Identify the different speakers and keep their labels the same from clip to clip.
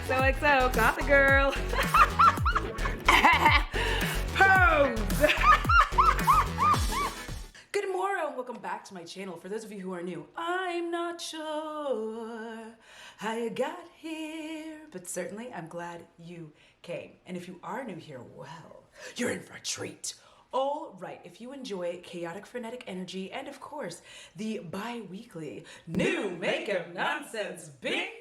Speaker 1: XOXO, got the girl. Pose. Good morning, welcome back to my channel. For those of you who are new, I'm not sure how you got here, but certainly I'm glad you came. And if you are new here, well, you're in for a treat. All right, if you enjoy chaotic, frenetic energy, and of course, the bi-weekly new makeup nonsense bingo,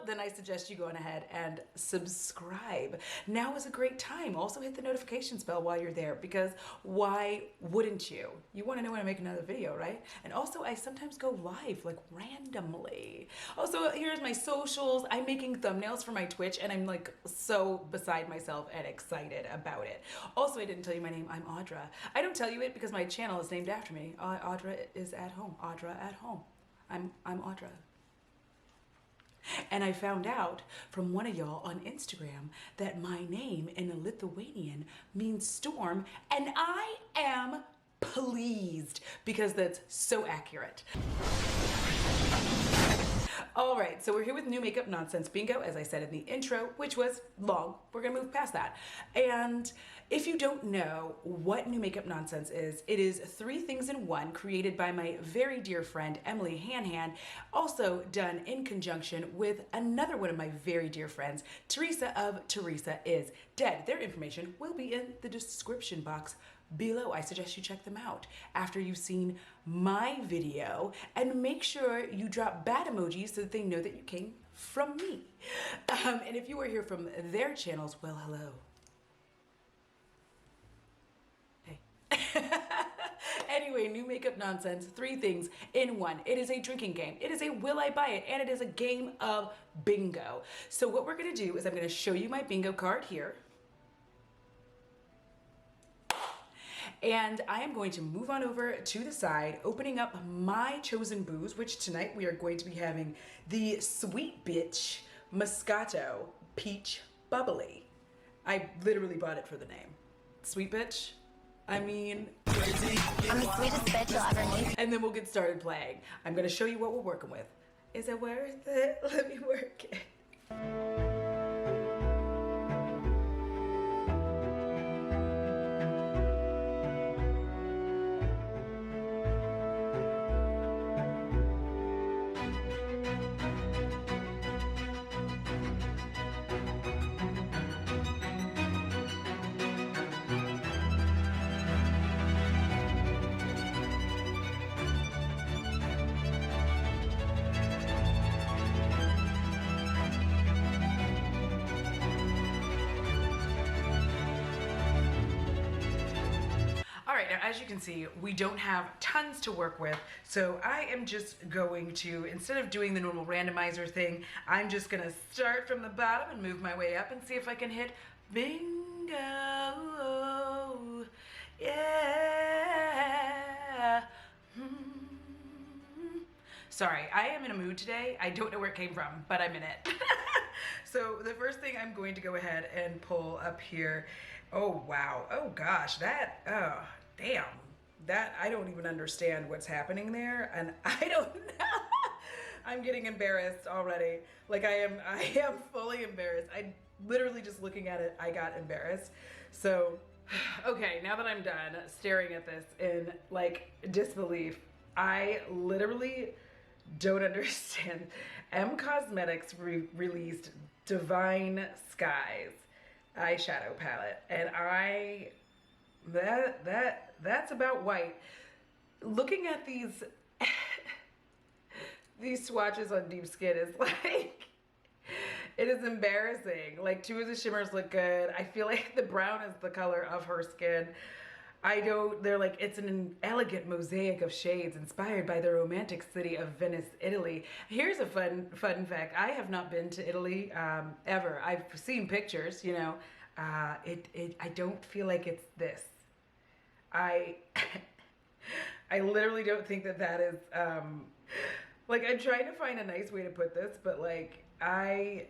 Speaker 1: then I suggest you go on ahead and subscribe. Now is a great time. Also hit the notifications bell while you're there, because why wouldn't you? You want to know when I make another video, right? And also, I sometimes go live, like randomly. Also, here's my socials. I'm making thumbnails for my Twitch, and I'm like so beside myself and excited about it. Also, I didn't tell you my name. I'm Audra. I don't tell you it because my channel is named after me. Audra is at home. Audra at home. I'm Audra. And I found out from one of y'all on Instagram that my name in Lithuanian means storm, and I am pleased because that's so accurate. All right, so we're here with new makeup nonsense bingo, as I said in the intro, which was long. We're gonna move past that. And if you don't know what new makeup nonsense is, it is 3 things in 1, created by my very dear friend, Emily Hanhan, also done in conjunction with another one of my very dear friends, Teresa of Teresa Is Dead. Their information will be in the description box below. I suggest you check them out after you've seen my video, and make sure you drop bad emojis so that they know that you came from me. And if you are here from their channels, well, hello. Hey. Anyway, new makeup nonsense, 3 things in 1. It is a drinking game. It is a will I buy it, and it is a game of bingo. So what we're gonna do is I'm gonna show you my bingo card here. And I am going to move on over to the side, opening up my chosen booze, which tonight we are going to be having the Sweet Bitch Moscato Peach Bubbly. I literally bought it for the name. Sweet Bitch? I mean,
Speaker 2: I'm the sweetest bitch you'll ever meet.
Speaker 1: and then we'll get started playing. I'm gonna show you what we're working with. Is it worth it? Let me work it. All right, now as you can see, we don't have tons to work with, so I am just going to, instead of doing the normal randomizer thing, I'm just gonna start from the bottom and move my way up and see if I can hit bingo. Yeah. Sorry, I am in a mood today. I don't know where it came from, but I'm in it. So the first thing I'm going to go ahead and pull up here. Oh, wow. Oh, gosh. That, oh, damn. That, I don't even understand what's happening there. And I don't know. I'm getting embarrassed already. Like, I am fully embarrassed. I literally just looking at it, I got embarrassed. So, okay, now that I'm done staring at this in, like, disbelief, I literally don't understand. M Cosmetics released Divine Skies eyeshadow palette, and that's about white. Looking at these these swatches on Deep Skin is like, it is embarrassing. Like, 2 of the shimmers look good. I feel like the brown is the color of her skin. They're like, it's an elegant mosaic of shades inspired by the romantic city of Venice, Italy. Here's a fun fact. I have not been to Italy ever. I've seen pictures, you know. I don't feel like it's this. I literally don't think that is, like, I'm trying to find a nice way to put this, but like, I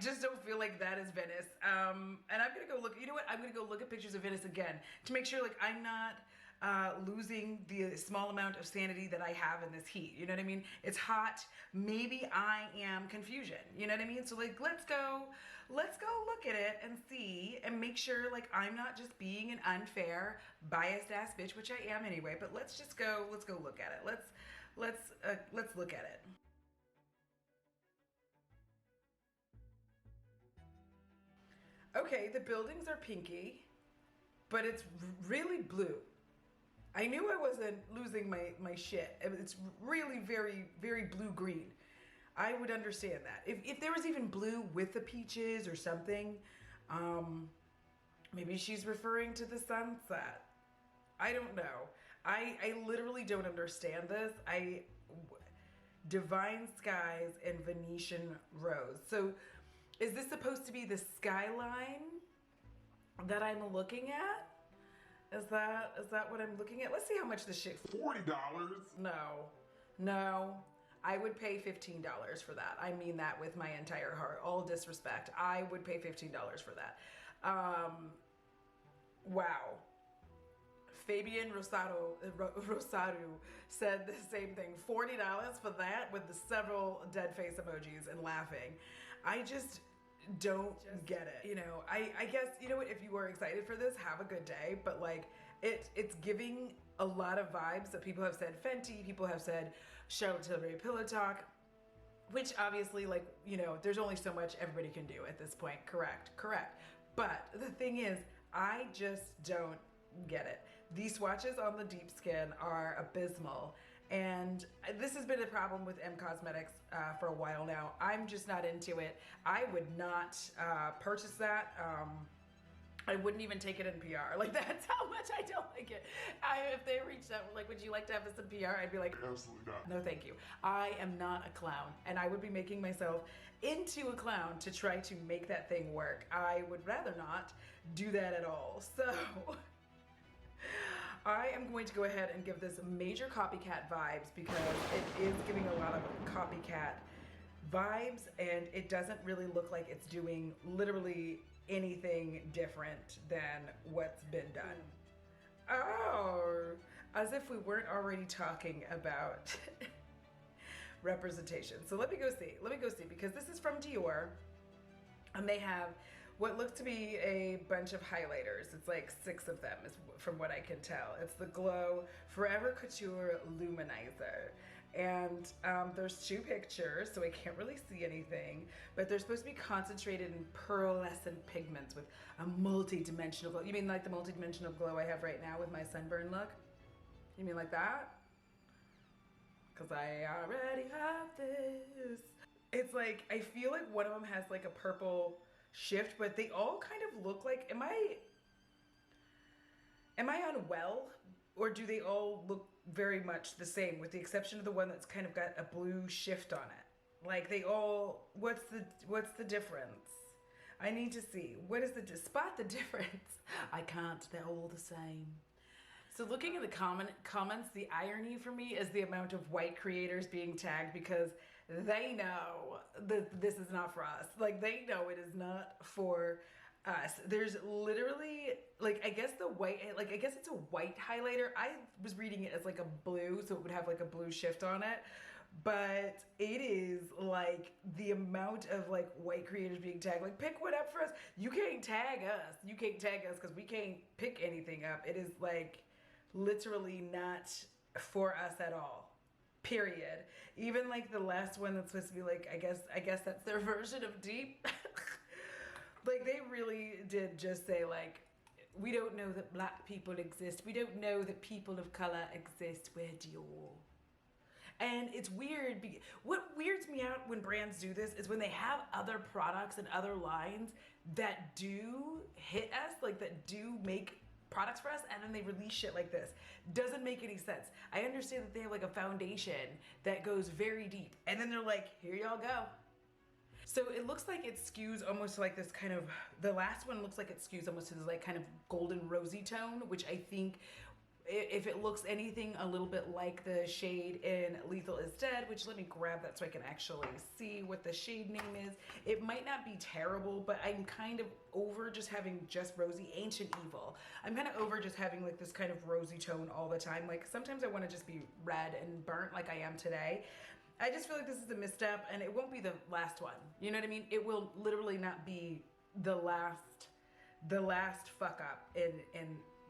Speaker 1: just don't feel like that is Venice. And I'm gonna go look, you know what? I'm gonna go look at pictures of Venice again to make sure, like, I'm not losing the small amount of sanity that I have in this heat. You know what I mean? It's hot. Maybe I am confusion. You know what I mean? So like, let's go look at it and see and make sure like I'm not just being an unfair, biased ass bitch, which I am anyway. But let's go look at it. Let's look at it. Okay, the buildings are pinky, but it's really blue. I knew I wasn't losing my shit. It's really very, very blue-green. I would understand that. If there was even blue with the peaches or something, maybe she's referring to the sunset. I don't know. I literally don't understand this. Divine skies and Venetian rose. So is this supposed to be the skyline that I'm looking at? Is that what I'm looking at? Let's see how much this shit.
Speaker 3: $40.
Speaker 1: No. I would pay $15 for that. I mean that with my entire heart. All disrespect. I would pay $15 for that. Wow. Fabian Rosario said the same thing. $40 for that with the several dead face emojis and laughing. I just don't get it. You know, I guess, you know what, if you were excited for this, have a good day. But like, it's giving a lot of vibes that people have said Fenty, people have said Charlotte Tilbury Pillow Talk, which obviously, like, you know, there's only so much everybody can do at this point. Correct. But the thing is, I just don't get it. These swatches on the deep skin are abysmal. And this has been a problem with M Cosmetics for a while now. I'm just not into it. I would not purchase that. I wouldn't even take it in PR. Like, that's how much I don't like it. If they reached out, like, would you like to have this in PR? I'd be like,
Speaker 3: Absolutely not.
Speaker 1: no, thank you. I am not a clown, and I would be making myself into a clown to try to make that thing work. I would rather not do that at all. So I am going to go ahead and give this major copycat vibes because it is giving a lot of copycat vibes, and it doesn't really look like it's doing literally anything different than what's been done. Oh, as if we weren't already talking about representation. So let me go see because this is from Dior, and they have what looks to be a bunch of highlighters. It's like 6 of them, is from what I can tell. It's the Glow Forever Couture Luminizer. And there's 2 pictures, so I can't really see anything, but they're supposed to be concentrated in pearlescent pigments with a multi-dimensional glow. You mean like the multi-dimensional glow I have right now with my sunburn look? You mean like that? Because I already have this. It's like, I feel like one of them has like a purple shift, but they all kind of look like, am I unwell? Or do they all look very much the same, with the exception of the one that's kind of got a blue shift on it? Like, they all, what's the difference? I need to see. What is spot the difference? I can't, they're all the same. So looking at the comments, the irony for me is the amount of white creators being tagged, because they know that this is not for us. Like, they know it is not for us. There's literally, like, I guess it's a white highlighter. I was reading it as like a blue, so it would have like a blue shift on it. But it is like the amount of like white creators being tagged. Like, pick one up for us. You can't tag us. You can't tag us because we can't pick anything up. It is like literally not for us at all. Period. Even like the last one that's supposed to be like, I guess that's their version of deep. Like, they really did just say like, we don't know that black people exist. We don't know that people of color exist. We're Dior. And it's weird. What weirds me out when brands do this is when they have other products and other lines that do hit us, like that do make products for us, and then they release shit like this. Doesn't make any sense. I understand that they have like a foundation that goes very deep, and then they're like, here y'all go. So it looks like it skews almost to like this kind of, the last one looks like it skews almost to this like kind of golden rosy tone, which I think if it looks anything a little bit like the shade in Lethal is Dead, which let me grab that so I can actually see what the shade name is. It might not be terrible, but I'm kind of over just having just rosy. Ancient Evil. I'm kind of over just having like this kind of rosy tone all the time. Like sometimes I want to just be red and burnt like I am today. I just feel like this is a misstep, and it won't be the last one. You know what I mean? It will literally not be the last fuck up in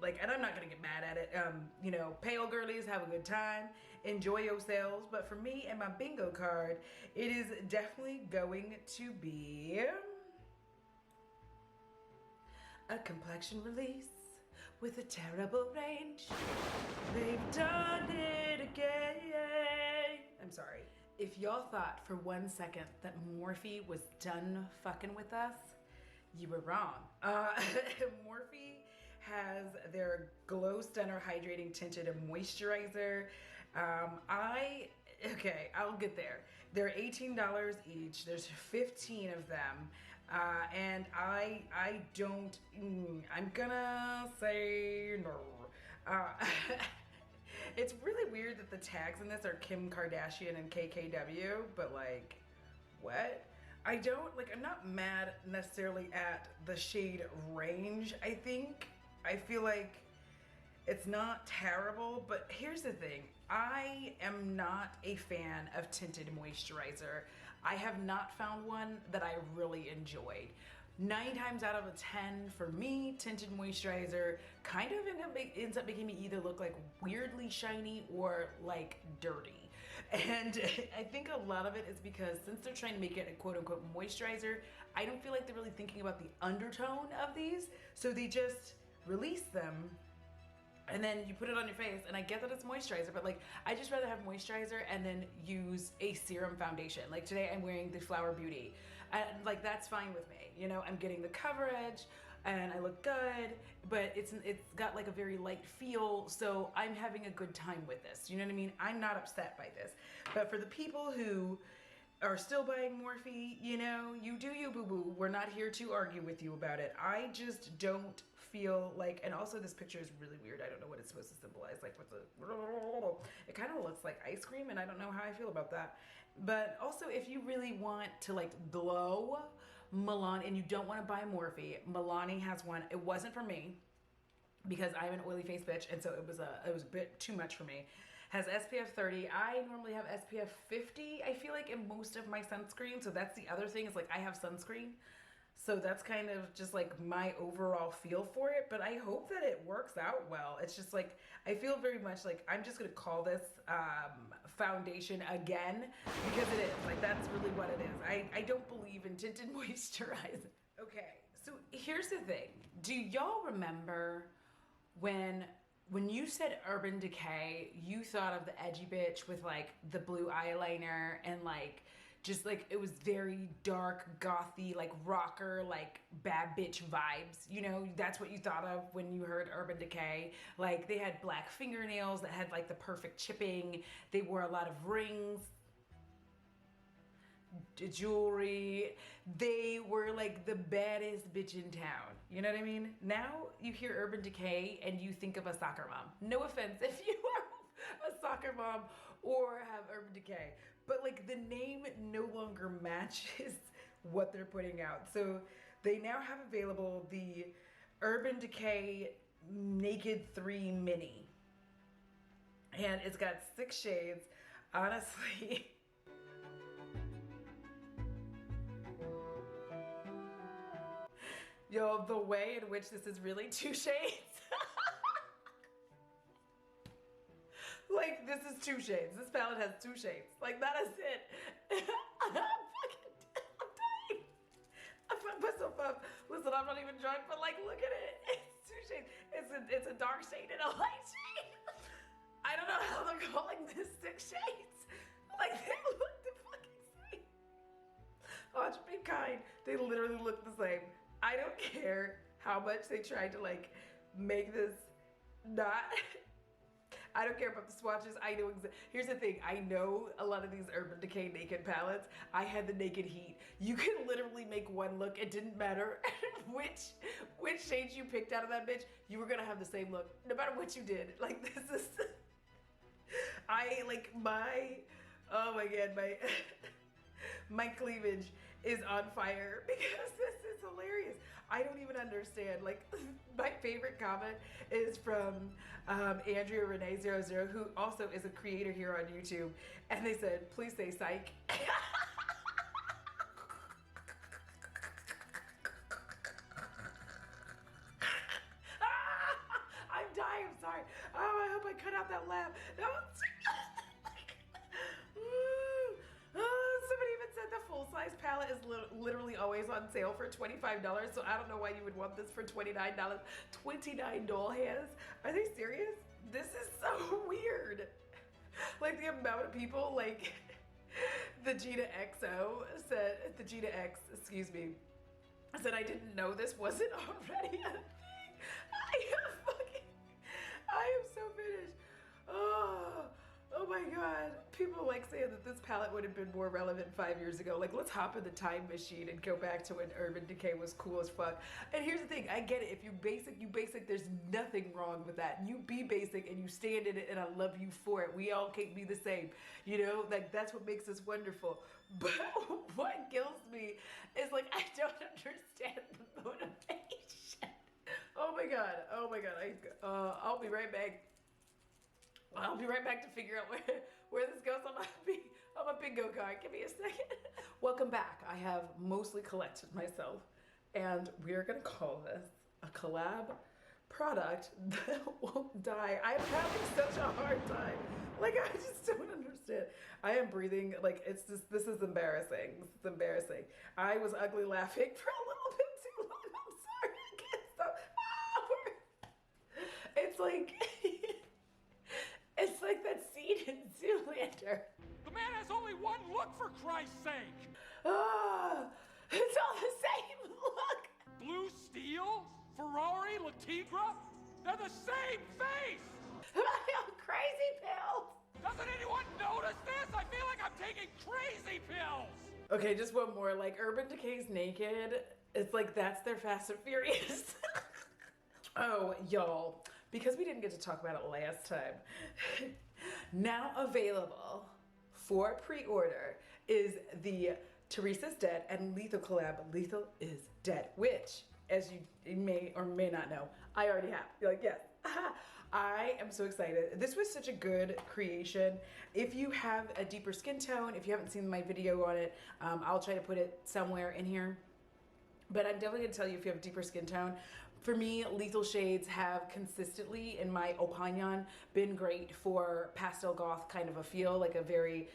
Speaker 1: like, and I'm not gonna get mad at it. You know, pale girlies, have a good time, enjoy yourselves. But for me and my bingo card, it is definitely going to be a complexion release with a terrible range. They've done it again. I'm sorry. If y'all thought for 1 second that Morphe was done fucking with us, you were wrong. Morphe has their Glow Stunner Hydrating Tinted Moisturizer. Okay, I'll get there. They're $18 each. There's 15 of them. And I'm gonna say no. It's really weird that the tags in this are Kim Kardashian and KKW, but like, what? I'm not mad necessarily at the shade range. I feel like it's not terrible, but here's the thing. I am not a fan of tinted moisturizer. I have not found one that I really enjoyed. 9 times out of 10 for me, tinted moisturizer kind of ends up making me either look like weirdly shiny or like dirty. And I think a lot of it is because since they're trying to make it a quote unquote moisturizer, I don't feel like they're really thinking about the undertone of these. So they just release them and then you put it on your face, and I get that it's moisturizer, but like, I just rather have moisturizer and then use a serum foundation. Like today I'm wearing the Flower Beauty, and like, that's fine with me. You know, I'm getting the coverage and I look good, but it's got like a very light feel, so I'm having a good time with this. You know what I mean? I'm not upset by this. But for the people who are still buying Morphe, you know, you do you, boo-boo. We're not here to argue with you about it. I just don't feel like, and also this picture is really weird. I don't know what it's supposed to symbolize. Like with the, it kind of looks like ice cream, and I don't know how I feel about that. But also, if you really want to like glow, Milani, and you don't want to buy Morphe, Milani has one. It wasn't for me because I'm an oily face bitch, and so it was a bit too much for me. Has SPF 30. I normally have SPF 50, I feel like, in most of my sunscreen. So that's the other thing, is like I have sunscreen. So that's kind of just like my overall feel for it, but I hope that it works out well. It's just like, I feel very much like I'm just gonna call this foundation again, because it is. Like, that's really what it is. I don't believe in tinted moisturizer. Okay, so here's the thing. Do y'all remember when you said Urban Decay, you thought of the edgy bitch with like the blue eyeliner and like, just like, it was very dark, gothy, like rocker, like bad bitch vibes. You know, that's what you thought of when you heard Urban Decay. Like, they had black fingernails that had like the perfect chipping. They wore a lot of rings, jewelry. They were like the baddest bitch in town. You know what I mean? Now you hear Urban Decay and you think of a soccer mom. No offense if you are a soccer mom or have Urban Decay, but like, the name no longer matches what they're putting out. So they now have available the Urban Decay Naked 3 Mini, and it's got 6 shades. Honestly, yo, the way in which this is really 2 shades. Like, this is 2 shades. This palette has 2 shades. Like, that is it. I'm dying. I put myself up. Listen, I'm not even drunk, but like, look at it. It's 2 shades. It's a dark shade and a light shade. I don't know how they're calling this 6 shades. Like, they look the fucking same. Audra, be kind. They literally look the same. I don't care how much they tried to like make this not. I don't care about the swatches. I know, here's the thing. I know a lot of these Urban Decay Naked palettes. I had the Naked Heat. You can literally make one look. It didn't matter which shades you picked out of that bitch. You were gonna have the same look, no matter what you did. Like this is, oh my God, my cleavage is on fire because this is hilarious. I don't even understand. Like, my favorite comment is from Andrea Renee 00, who also is a creator here on YouTube, and they said, please say psych. I'm dying, I'm sorry. Oh, I hope I cut out that laugh. That was somebody even said the full-size palette is literally always on sale for $25, so I don't know why you would want this for $29. 29 doll hands? Are they serious? This is so weird. Like the amount of people, like the Gina XO said, the Gina X, excuse me, said I didn't know this wasn't already a thing. I am so finished. Oh my God. People like saying that this palette would have been more relevant 5 years ago. Like, let's hop in the time machine and go back to when Urban Decay was cool as fuck. And here's the thing, I get it. If you basic, there's nothing wrong with that. You be basic and you stand in it and I love you for it. We all can't be the same. You know, like that's what makes us wonderful. But what kills me is like, I don't understand the motivation. Oh my God. Oh my God. I'll be right back. I'll be right back to figure out where this goes on my bingo card. Give me a second. Welcome back. I have mostly collected myself, and we're gonna call this a collab product that won't die. I'm having such a hard time. Like, I just don't understand. I am breathing, like, it's just, this is embarrassing. This is embarrassing. I was ugly laughing for a little bit too long. I'm sorry. I can't stop. It's like, it's like that scene in Zoolander.
Speaker 3: The man has only one look, for Christ's sake!
Speaker 1: It's all the same look.
Speaker 3: Blue Steel? Ferrari? Latigra? They're the same face!
Speaker 1: Am I on crazy pills?
Speaker 3: Doesn't anyone notice this? I feel like I'm taking crazy pills!
Speaker 1: Okay, just one more. Like, Urban Decay's Naked, it's like that's their Fast and Furious. Oh, y'all, because we didn't get to talk about it last time, now available for pre-order is the Teresa's Dead and Lethal collab, Lethal is Dead, which, as you may or may not know, I already have. You're like, yes. I am so excited. This was such a good creation. If you have a deeper skin tone, if you haven't seen my video on it, I'll try to put it somewhere in here. But I'm definitely gonna tell you if you have a deeper skin tone. For me, lethal shades have consistently, in my opinion, been great for pastel goth kind of a feel, like a very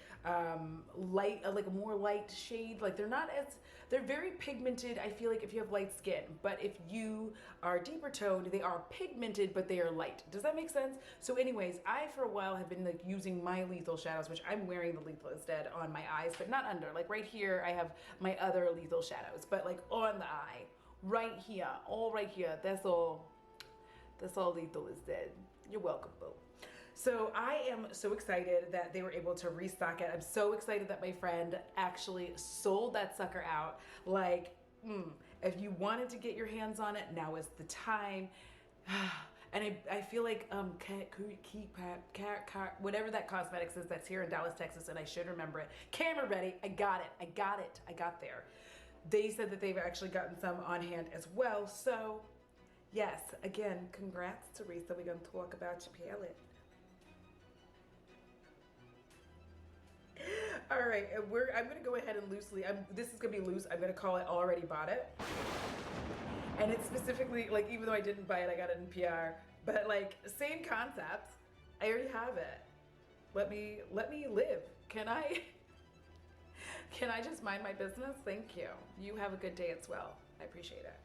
Speaker 1: light, like a more light shade. Like they're very pigmented, I feel like, if you have light skin. But if you are deeper toned, they are pigmented, but they are light. Does that make sense? So anyways, I for a while have been like using my lethal shadows, which I'm wearing the Lethal is Dead on my eyes, but not under. Like right here, I have my other lethal shadows, but like on the eye. Right here, all right here, that's all Lethal is Dead. You're welcome, boo. So I am so excited that they were able to restock it. I'm so excited that my friend actually sold that sucker out. Like, if you wanted to get your hands on it, now is the time. And I feel like whatever that cosmetics is that's here in Dallas, Texas, and I should remember it. Camera ready, I got there. They said that they've actually gotten some on hand as well. So yes, again, congrats, Teresa. We're gonna talk about your palette. All right, I'm gonna go ahead and loosely, this is gonna be loose. I'm gonna call it Already Bought It. And it's specifically, like, even though I didn't buy it, I got it in PR, but like, same concept. I already have it. Let me live. Can I just mind my business? Thank you. You have a good day as well. I appreciate it.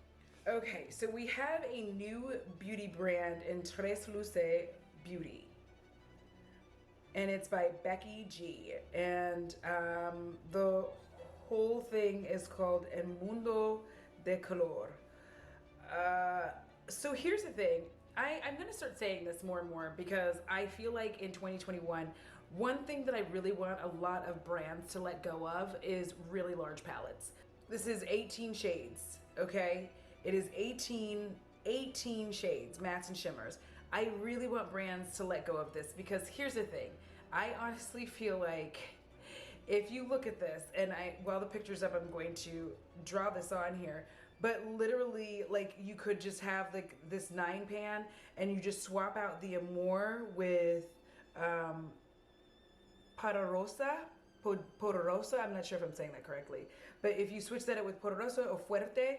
Speaker 1: Okay, so we have a new beauty brand in Tres Luce Beauty. And it's by Becky G. And the whole thing is called El Mundo de Color. So here's the thing. I'm going to start saying this more and more because I feel like in 2021, one thing that I really want a lot of brands to let go of is really large palettes. This is 18 shades, okay? It is 18 shades, mattes and shimmers. I really want brands to let go of this because here's the thing. I honestly feel like if you look at this, and while the picture's up, I'm going to draw this on here, but literally, like, you could just have like this 9-pan and you just swap out the Amor with Poderosa, I'm not sure if I'm saying that correctly, but if you switch that out with Poderosa or Fuerte,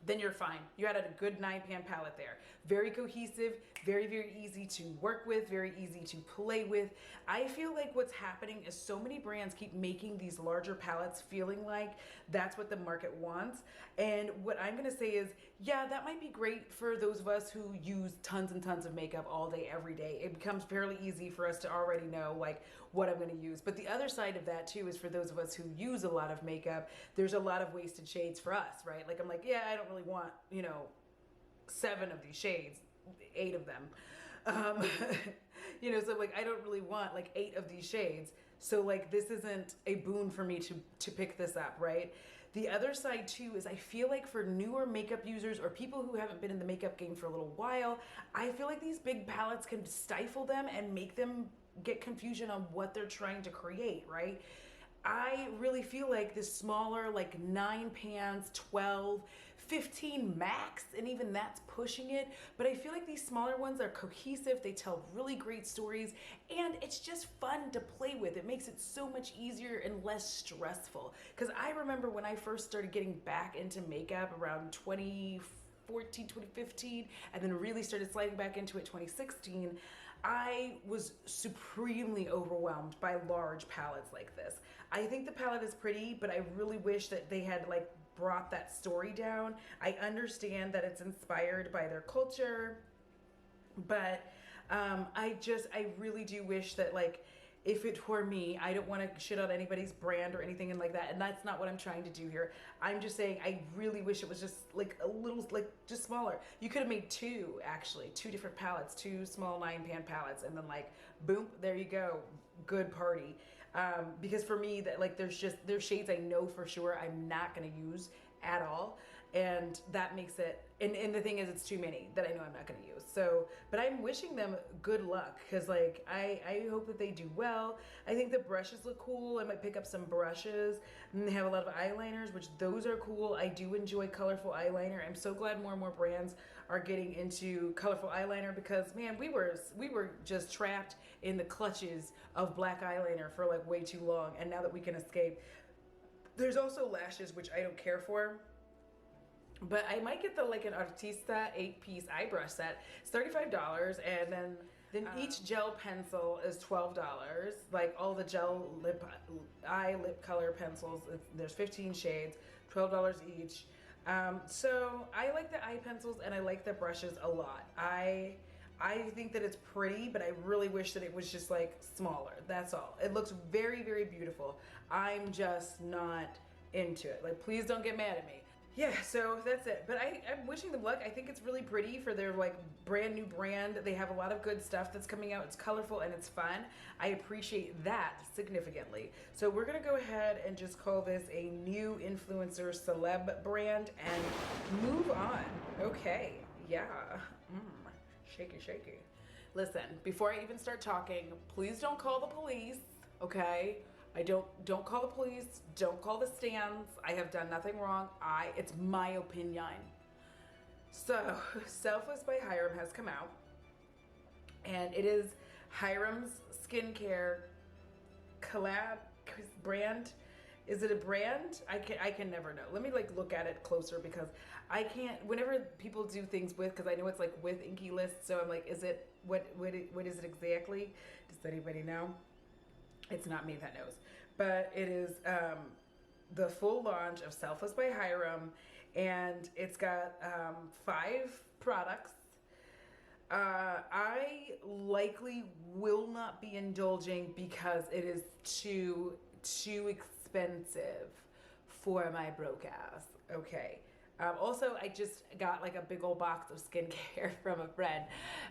Speaker 1: then you're fine. You had a good 9-pan palette there. Very cohesive, very, very easy to work with, very easy to play with. I feel like what's happening is so many brands keep making these larger palettes feeling like that's what the market wants. And what I'm gonna say is, yeah, that might be great for those of us who use tons and tons of makeup all day, every day. It becomes fairly easy for us to already know like what I'm gonna use. But the other side of that too is for those of us who use a lot of makeup, there's a lot of wasted shades for us, right? Like I'm like, yeah, I don't really want, 7 of these shades, 8 of them. So like I don't really want like 8 of these shades. So like this isn't a boon for me to pick this up, right? The other side too is I feel like for newer makeup users or people who haven't been in the makeup game for a little while, I feel like these big palettes can stifle them and make them get confusion on what they're trying to create, right? I really feel like this smaller, like 9 pans, 12, 15 max, and even that's pushing it. But I feel like these smaller ones are cohesive, they tell really great stories, and it's just fun to play with. It makes it so much easier and less stressful. Because I remember when I first started getting back into makeup around 2014, 2015, and then really started sliding back into it 2016, I was supremely overwhelmed by large palettes like this. I think the palette is pretty, but I really wish that they had like brought that story down. I understand that it's inspired by their culture, but I really do wish that like, if it were me, I don't want to shit on anybody's brand or anything and like that, and that's not what I'm trying to do here. I'm just saying I really wish it was just like a little, like just smaller. You could have made 2 different palettes, 2 small 9-pan palettes, and then like boom, there you go, good party. Because for me, that like there's shades I know for sure I'm not gonna use at all, and that makes it, and the thing is it's too many that I know I'm not gonna use. So, but I'm wishing them good luck because like I hope that they do well. I think the brushes look cool. I might pick up some brushes, and they have a lot of eyeliners, which those are cool. I do enjoy colorful eyeliner. I'm so glad more and more brands are getting into colorful eyeliner because man, we were just trapped in the clutches of black eyeliner for like way too long, and now that we can escape. There's also lashes, which I don't care for, but I might get an Artista 8-piece eye brush set. It's $35, and then each gel pencil is $12. Like all the gel lip color pencils, there's 15 shades, $12 each. So I like the eye pencils and I like the brushes a lot. I think that it's pretty, but I really wish that it was just like smaller. That's all. It looks very, very beautiful. I'm just not into it. Like, please don't get mad at me. Yeah, so that's it. But I'm wishing them luck. I think it's really pretty for their like brand new brand. They have a lot of good stuff that's coming out. It's colorful and it's fun. I appreciate that significantly. So we're gonna go ahead and just call this a new influencer celeb brand and move on. Okay, yeah. Shaky, shaky. Listen, before I even start talking, please don't call the police, okay? Don't call the police, don't call the stands. I have done nothing wrong. It's my opinion. So, Selfless by Hiram has come out, and it is Hiram's skincare collab brand. Is it a brand? I can never know. Let me like look at it closer because I can't, whenever people do things with, because I know it's like with Inky List, so I'm like, is it, what is it exactly? Does anybody know? It's not me that knows. But it is the full launch of Selfless by Hiram, and it's got 5 products. I likely will not be indulging because it is too expensive for my broke ass. Okay. Also, I just got like a big old box of skincare from a friend.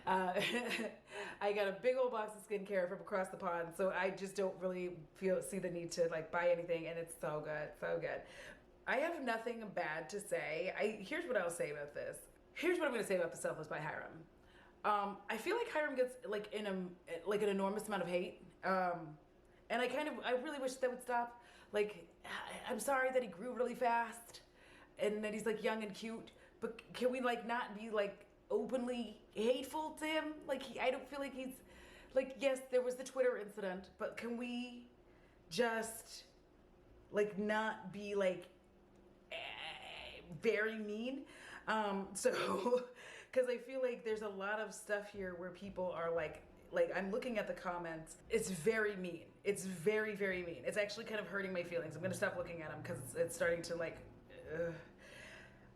Speaker 1: I got a big old box of skincare from across the pond, so I just don't really see the need to like buy anything, and it's so good, so good. I have nothing bad to say. Here's what I'll say about this. Here's what I'm gonna say about The Selfless by Hiram. I feel like Hiram gets like an enormous amount of hate, and I really wish that would stop. Like, I'm sorry that he grew really fast, and that he's like young and cute, but can we like not be like openly hateful to him? Like, I don't feel like he's like, yes, there was the Twitter incident, but can we just like not be like very mean? So because I feel like there's a lot of stuff here where people are like I'm looking at the comments. It's very mean. It's very, very mean. It's actually kind of hurting my feelings. I'm gonna stop looking at them because it's starting to like.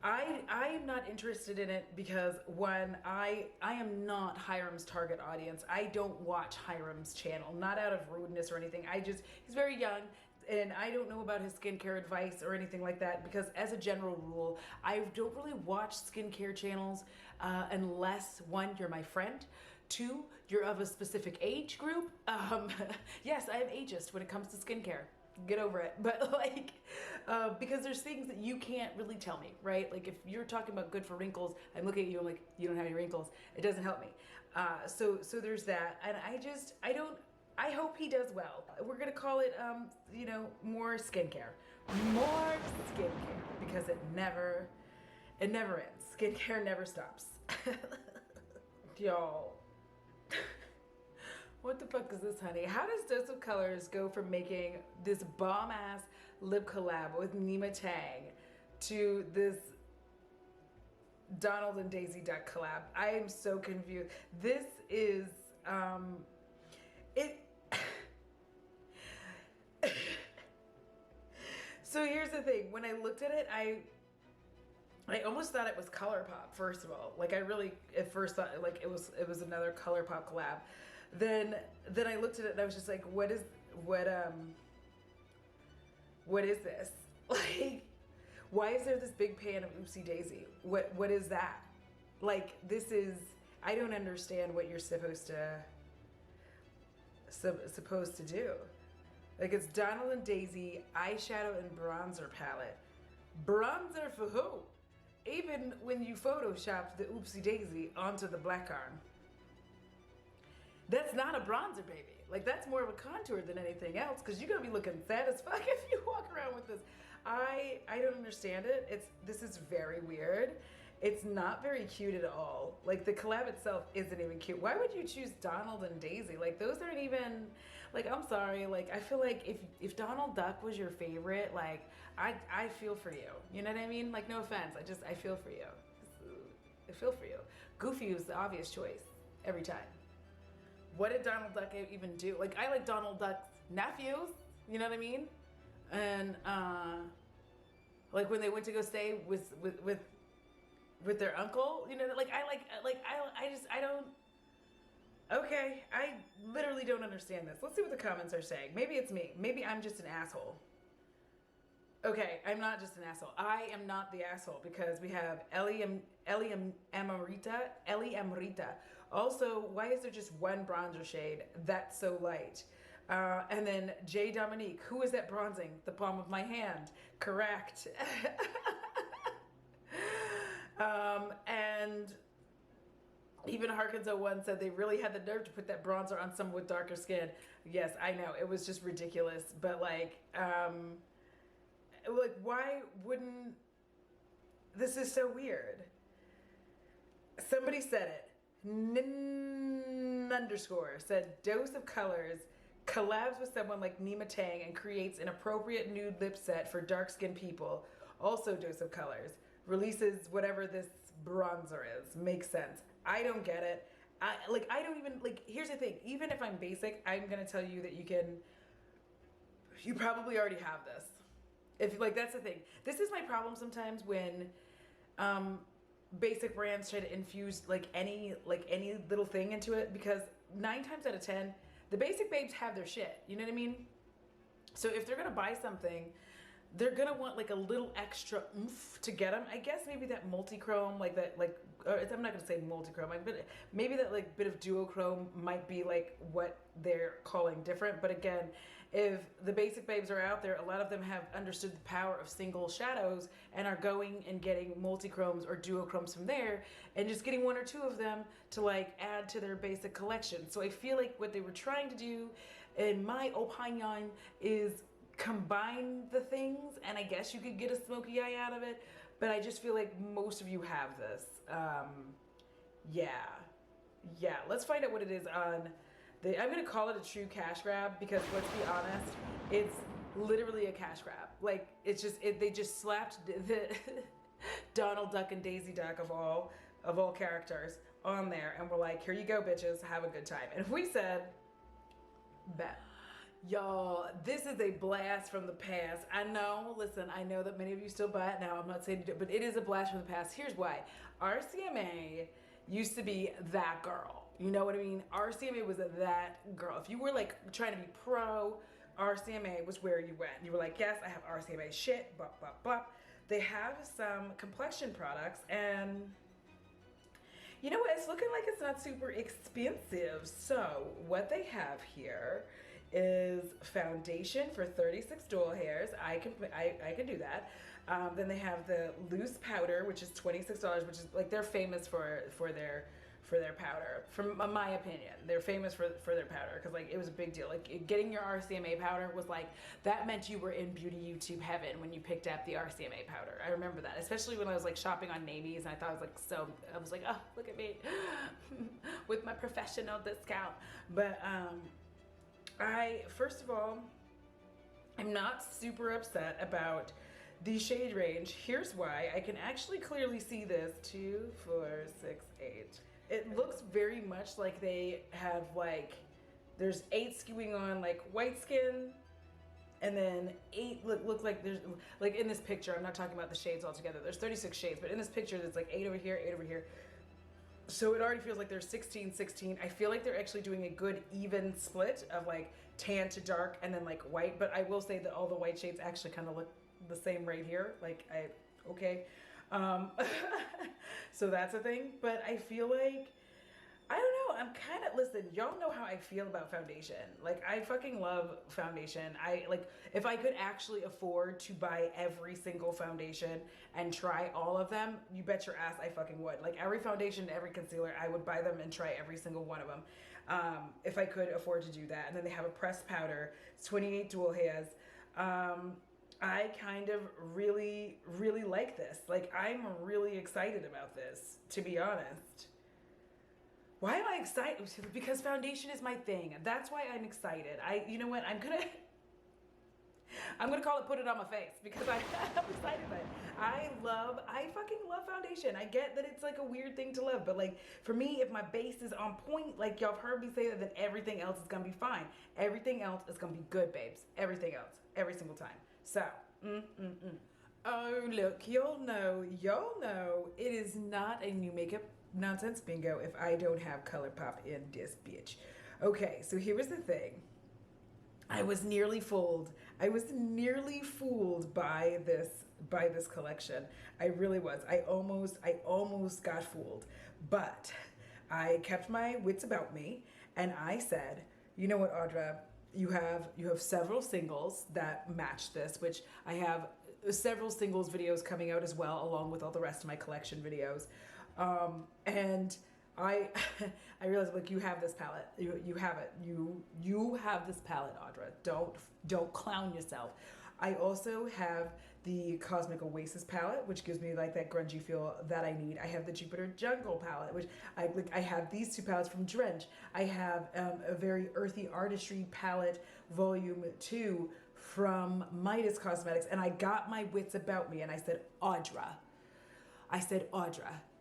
Speaker 1: I am not interested in it because one, I am not Hiram's target audience. I don't watch Hiram's channel, not out of rudeness or anything. He's very young, and I don't know about his skincare advice or anything like that, because as a general rule, I don't really watch skincare channels unless, one, you're my friend, two, you're of a specific age group. Yes, I am ageist when it comes to skincare. Get over it. But like, because there's things that you can't really tell me, right? Like if you're talking about good for wrinkles, I'm looking at you, I'm like, you don't have any wrinkles. It doesn't help me. So there's that. And I hope he does well. We're gonna call it, more skincare. More skincare, because it never ends. Skincare never stops. Y'all. What the fuck is this, honey? How does Dose of Colors go from making this bomb-ass lip collab with Nima Tang to this Donald and Daisy Duck collab? I am so confused. This is, So here's the thing. When I looked at it, I almost thought it was ColourPop, first of all. Like I really at first thought like it was another ColourPop collab. Then I looked at it and I was just like, what is this? Like, why is there this big pan of Oopsie Daisy? What is that? Like, I don't understand what you're supposed to do. Like, it's Donald and Daisy eyeshadow and bronzer palette. Bronzer for who? Even when you photoshopped the Oopsie Daisy onto the black arm. That's not a bronzer, baby. Like, that's more of a contour than anything else, because you're gonna be looking sad as fuck if you walk around with this. I don't understand it. This is very weird. It's not very cute at all. Like, the collab itself isn't even cute. Why would you choose Donald and Daisy? Like, those aren't even, like, I'm sorry. Like, I feel like if Donald Duck was your favorite, like, I feel for you. You know what I mean? Like, no offense. I feel for you. I feel for you. Goofy was the obvious choice every time. What did Donald Duck even do? Like, I like Donald Duck's nephews, you know what I mean? And like when they went to go stay with their uncle, you know, like I don't. Okay, I literally don't understand this. Let's see what the comments are saying. Maybe it's me. Maybe I'm just an asshole. Okay, I'm not just an asshole. I am not the asshole, because we have Ellie Amrita. Also, why is there just one bronzer shade? That's so light. And then J. Dominique, who is that bronzing? The palm of my hand. Correct. And even Harkins01 said they really had the nerve to put that bronzer on someone with darker skin. Yes, I know. It was just ridiculous. But like why wouldn't... This is so weird. Somebody said it. Underscore said Dose of Colors collabs with someone like Nima Tang and creates an appropriate nude lip set for dark-skinned people. Also Dose of Colors releases whatever this bronzer is. Makes sense. I don't get it. I don't even, like, here's the thing. Even if I'm basic, I'm gonna tell you that you probably already have this. If, like, that's the thing. This is my problem sometimes when basic brands try to infuse like any little thing into it, because 9 times out of 10 the basic babes have their shit, you know what I mean? So if they're gonna buy something they're gonna want like a little extra oomph to get them. I guess maybe that multi-chrome, like that, like, I'm not gonna say multi-chrome, but maybe that like bit of duochrome might be like what they're calling different. But again, if the basic babes are out there, a lot of them have understood the power of single shadows and are going and getting multi-chromes or duochromes from there and just getting one or two of them to like add to their basic collection. So I feel like what they were trying to do, in my opinion, is combine the things, and I guess you could get a smoky eye out of it, but I just feel like most of you have this. Yeah, let's find out what it is on the, I'm gonna call it a true cash grab, because let's be honest, it's literally a cash grab. Like, it's just, they just slapped the Donald Duck and Daisy Duck of all characters on there, and we're like, here you go, bitches, have a good time. And if we said, bet. Y'all, this is a blast from the past. I know, listen, I know that many of you still buy it now. I'm not saying to do it, but it is a blast from the past. Here's why. RCMA used to be that girl. You know what I mean? RCMA was that girl. If you were like trying to be pro, RCMA was where you went. You were like, yes, I have RCMA shit, blah, blah, blah. They have some complexion products, and you know what? It's looking like it's not super expensive. So what they have here is foundation for 36 dual hairs. I can do that. Then they have the loose powder, which is $26, which is like, they're famous for their powder. From my opinion, they're famous for their powder, because like it was a big deal. Like getting your RCMA powder was like, that meant you were in beauty YouTube heaven when you picked up the RCMA powder. I remember that, especially when I was like shopping on Navy's, and I thought I was like, oh, look at me with my professional discount. But first of all, I'm not super upset about the shade range. Here's why. I can actually clearly see this. 2, 4, 6, 8. It looks very much like they have like, there's 8 skewing on like white skin, and then 8 look like there's, like in this picture, I'm not talking about the shades altogether. There's 36 shades, but in this picture, there's like 8 over here, 8 over here. So it already feels like there's 16, 16. I feel like they're actually doing a good even split of like tan to dark and then like white. But I will say that all the white shades actually kind of look the same right here. Like, okay. So that's a thing. But I feel like, I don't know, I'm kind of, listen, y'all know how I feel about foundation. Like, I fucking love foundation. Like, if I could actually afford to buy every single foundation and try all of them, you bet your ass I fucking would. Like, every foundation, every concealer, I would buy them and try every single one of them, if I could afford to do that. And then they have a pressed powder. It's 28 dual hairs. I kind of really, really like this. Like, I'm really excited about this, to be honest. Why am I excited? Because foundation is my thing. That's why I'm excited. You know what? I'm gonna call it put it on my face, because I'm excited about it. I fucking love foundation. I get that it's like a weird thing to love, but like for me, if my base is on point, like y'all have heard me say that, then everything else is gonna be fine. Everything else is gonna be good, babes. Everything else, every single time. So, Oh, look, y'all know, it is not a new makeup nonsense bingo if I don't have ColourPop in this bitch. Okay, so here was the thing. I was nearly fooled. I was nearly fooled by this collection. I really was. I almost got fooled. But I kept my wits about me, and I said, you know what, Audra? You have several singles that match this, which I have several singles videos coming out as well, along with all the rest of my collection videos. And I realized, like, you have this palette. You have it. You have this palette, Audra. Don't clown yourself. I also have the Cosmic Oasis palette, which gives me like that grungy feel that I need. I have the Jupiter Jungle palette, which I have these 2 palettes from Drench. I have a very earthy artistry palette, volume 2 from Midas Cosmetics, and I got my wits about me, and I said, Audra,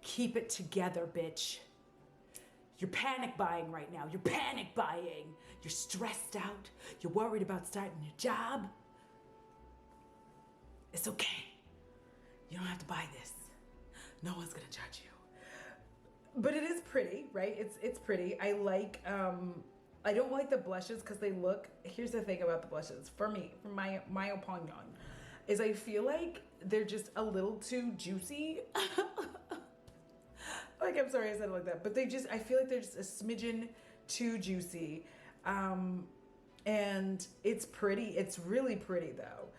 Speaker 1: keep it together, bitch. You're panic buying right now. You're panic buying. You're stressed out. You're worried about starting your job. It's okay. You don't have to buy this. No one's gonna judge you. But it is pretty, right? It's pretty. I like, I don't like the blushes because they look, here's the thing about the blushes, for me, from my opinion, is I feel like they're just a little too juicy. Like, I'm sorry I said it like that, but I feel like they're just a smidgen too juicy. And it's pretty. It's really pretty though.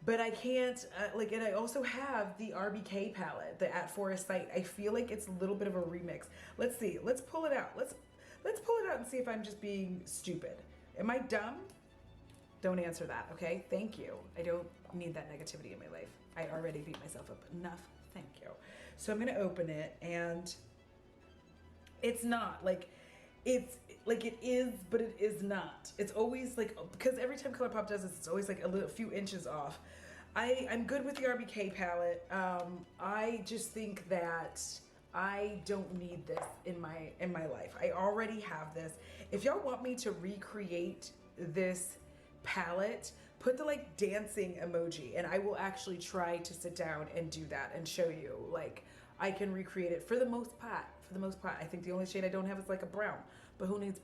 Speaker 1: But I can't, and I also have the RBK palette, the At Forest site. I feel like it's a little bit of a remix. Let's see. Let's pull it out. Let's pull it out and see if I'm just being stupid. Am I dumb? Don't answer that, okay? Thank you. I don't need that negativity in my life. I already beat myself up enough. Thank you. So I'm gonna open it, and it's not like, it's like it is, but it is not. It's always like, because every time ColourPop does this, it's always like a few inches off. I'm good with the RBK palette. I just think that I don't need this in my life. I already have this. If y'all want me to recreate this palette, put the like dancing emoji, and I will actually try to sit down and do that and show you. Like, I can recreate it for the most part. For the most part, I think the only shade I don't have is like a brown. But who needs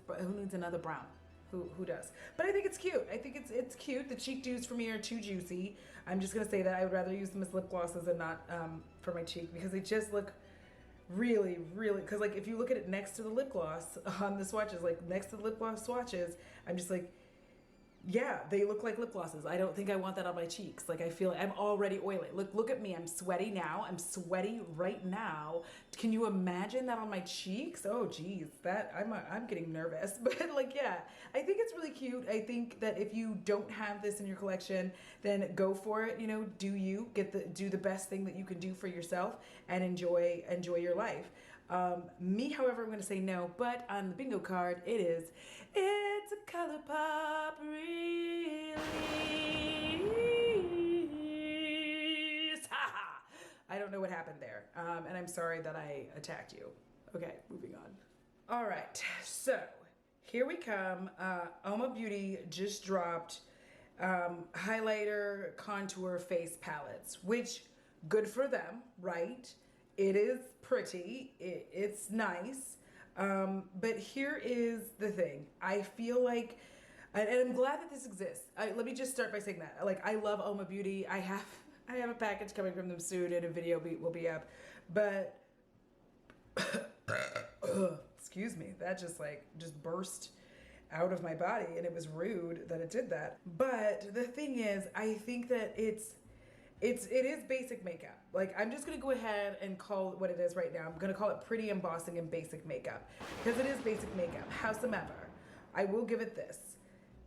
Speaker 1: another brown? Who does? But I think it's cute. I think it's cute. The cheek dews for me are too juicy. I'm just gonna say that I would rather use them as lip glosses and not for my cheek, because they just look really, really. Because like if you look at it next to the lip gloss on the swatches, like next to the lip gloss swatches, I'm just like, yeah, they look like lip glosses. I don't think I want that on my cheeks. Like, I feel like I'm already oily. Look at me. I'm sweaty now. I'm sweaty right now. Can you imagine that on my cheeks? Oh, geez, I'm getting nervous. But like, yeah, I think it's really cute. I think that if you don't have this in your collection, then go for it. You know, do the best thing that you can do for yourself and enjoy your life. Me, however, I'm going to say no, but on the bingo card, it's a ColourPop release. I don't know what happened there, and I'm sorry that I attacked you. Okay, moving on. All right, so here we come. Oma Beauty just dropped highlighter contour face palettes, which good for them, right? It is pretty, it's nice, but here is the thing. I feel like, and I'm glad that this exists. Let me just start by saying that. Like, I love Oma Beauty. I have a package coming from them soon, and a video will be up. But excuse me, that just burst out of my body, and it was rude that it did that. But the thing is, I think that it is basic makeup. Like, I'm just gonna go ahead and call it what it is right now. I'm gonna call it pretty embossing and basic makeup, because it is basic makeup. Howsoever, I will give it this.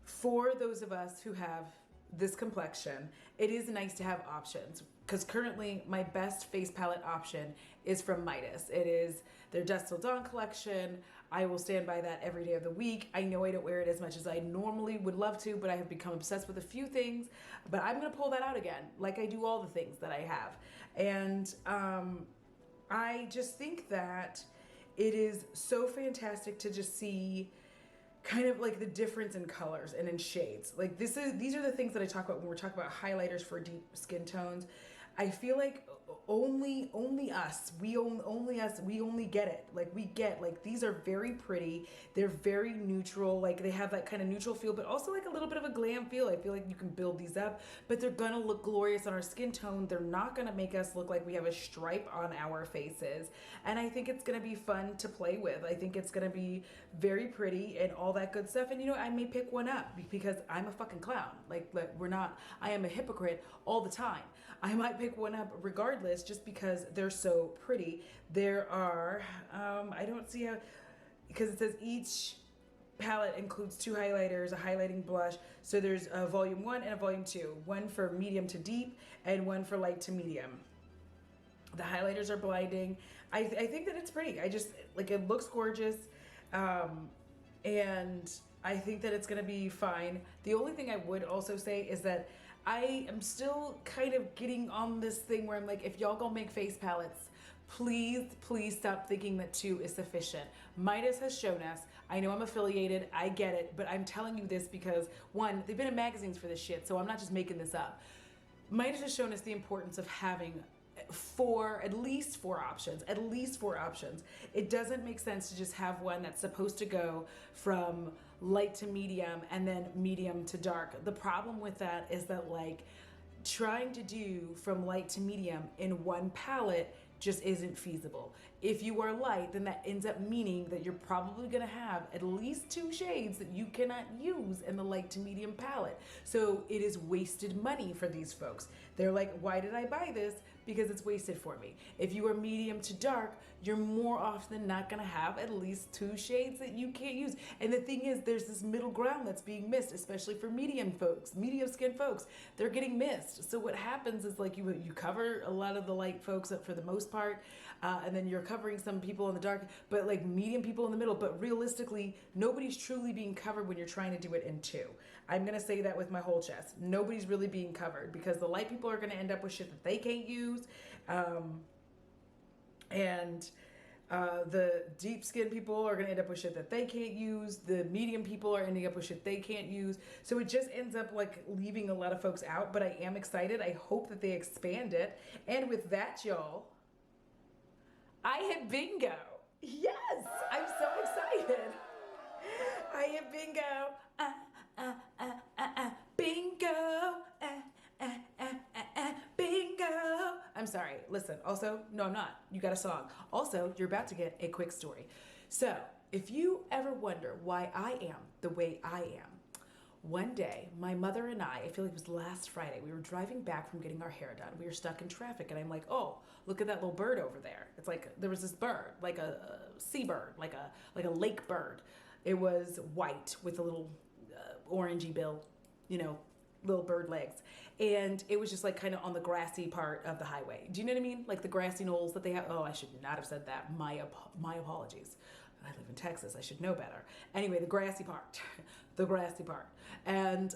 Speaker 1: For those of us who have this complexion, it is nice to have options, because currently my best face palette option is from Midas. It is their Dusk Till Dawn collection. I will stand by that every day of the week. I know I don't wear it as much as I normally would love to, but I have become obsessed with a few things. But I'm gonna pull that out again, like I do all the things that I have. And I just think that it is so fantastic to just see kind of like the difference in colors and in shades. Like, these are the things that I talk about when we're talking about highlighters for deep skin tones. I feel like only us, we only get it. Like, we get, like, these are very pretty. They're very neutral. Like, they have that kind of neutral feel, but also like a little bit of a glam feel. I feel like you can build these up, but they're gonna look glorious on our skin tone. They're not gonna make us look like we have a stripe on our faces. And I think it's gonna be fun to play with. I think it's gonna be very pretty and all that good stuff. And you know, I may pick one up because I'm a fucking clown. Like I am a hypocrite all the time. I might pick one up regardless, just because they're so pretty. There are, I don't see how, because it says each palette includes 2 highlighters, a highlighting blush. So there's a volume 1 and a volume 2, one for medium to deep and one for light to medium. The highlighters are blinding. I think that it's pretty. I just, like, it looks gorgeous. And I think that it's gonna be fine. The only thing I would also say is that I am still kind of getting on this thing where I'm like, if y'all gonna make face palettes, please stop thinking that 2 is sufficient. Midas has shown us, I know I'm affiliated, I get it, but I'm telling you this because, one, they've been in magazines for this shit, so I'm not just making this up. Midas has shown us the importance of having at least four options. It doesn't make sense to just have one that's supposed to go from light to medium and then medium to dark. The problem with that is that, like, trying to do from light to medium in one palette just isn't feasible. If you are light, then that ends up meaning that you're probably gonna have at least 2 shades that you cannot use in the light to medium palette. So it is wasted money for these folks. They're like, why did I buy this? Because it's wasted for me. If you are medium to dark, you're more often than not gonna have at least 2 shades that you can't use. And the thing is, there's this middle ground that's being missed, especially for medium folks, medium skin folks. They're getting missed. So what happens is like you cover a lot of the light folks up for the most part, and then you're covering some people in the dark, but like medium people in the middle. But realistically, nobody's truly being covered when you're trying to do it in 2. I'm gonna say that with my whole chest. Nobody's really being covered because the light people are gonna end up with shit that they can't use. The deep skin people are gonna end up with shit that they can't use. The medium people are ending up with shit they can't use. So it just ends up like leaving a lot of folks out, but I am excited. I hope that they expand it. And with that, y'all, I hit bingo. Yes, I'm so excited. I hit bingo. Bingo. Bingo. I'm sorry. Listen, also, no, I'm not. You got a song. Also, you're about to get a quick story. So, if you ever wonder why I am the way I am, one day, my mother and I feel like it was last Friday, we were driving back from getting our hair done. We were stuck in traffic, and I'm like, oh, look at that little bird over there. It's like, there was this bird, like a seabird, like a lake bird. It was white with a little orangey bill, you know, little bird legs. And it was just like kind of on the grassy part of the highway. Do you know what I mean? Like the grassy knolls that they have. Oh, I should not have said that. My apologies. I live in Texas. I should know better. Anyway, the grassy part, the grassy part. And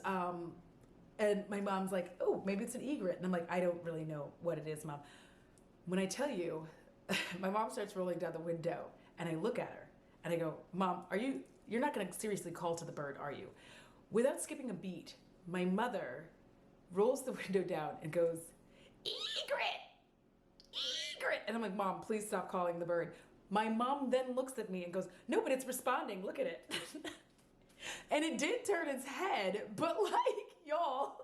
Speaker 1: my mom's like, oh, maybe it's an egret. And I'm like, I don't really know what it is, Mom. When I tell you, my mom starts rolling down the window and I look at her and I go, Mom, you're not going to seriously call to the bird, are you? Without skipping a beat, my mother rolls the window down and goes, egret, egret. And I'm like, Mom, please stop calling the bird. My mom then looks at me and goes, no, but it's responding. Look at it. And it did turn its head, but like, y'all.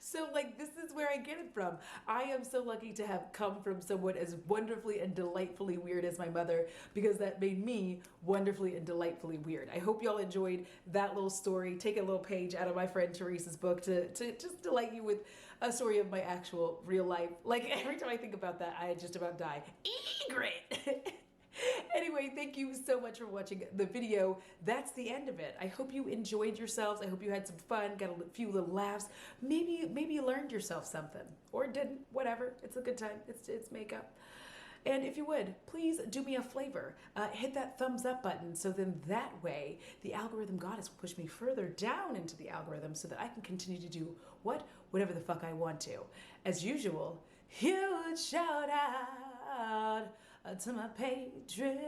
Speaker 1: So like, this is where I get it from. I am so lucky to have come from someone as wonderfully and delightfully weird as my mother, because that made me wonderfully and delightfully weird. I hope y'all enjoyed that little story. Take a little page out of my friend Teresa's book to just delight you with a story of my actual real life. Like every time I think about that, I just about die. Egret! Anyway, thank you so much for watching the video. That's the end of it. I hope you enjoyed yourselves. I hope you had some fun, got a few little laughs. Maybe you learned yourself something, or didn't, whatever. It's a good time. It's makeup. And if you would, please do me a favor. Hit that thumbs up button, so then that way the algorithm goddess will push me further down into the algorithm so that I can continue to do whatever the fuck I want to. As usual, huge shout out to my patrons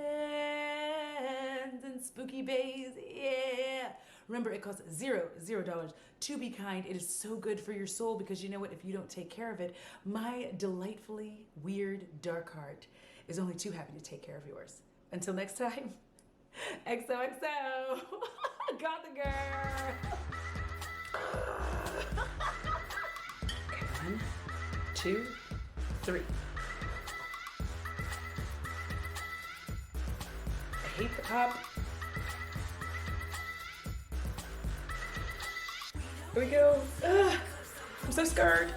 Speaker 1: and spooky bays, yeah. Remember, it costs $0 to be kind. It is so good for your soul, because you know what? If you don't take care of it, my delightfully weird dark heart is only too happy to take care of yours. Until next time, XOXO. Got the girl. Okay, 1, 2, 3. I hate the pop. Here we go. I'm so scared.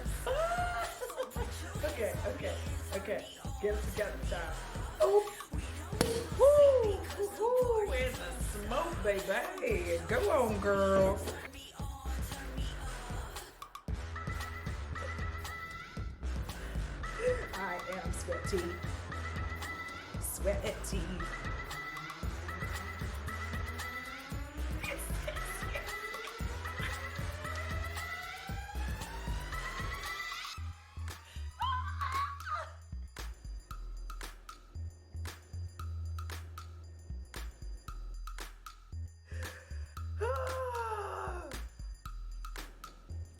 Speaker 1: Okay. Get it together, child. Oh. Woo. Woo. Where's the smoke, baby? Go on, girl. I am sweaty. Sweaty.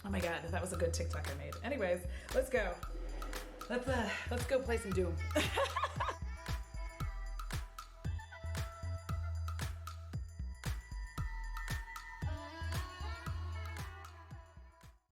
Speaker 1: Oh my god, that was a good TikTok I made. Anyways, let's go. Let's go play some Doom.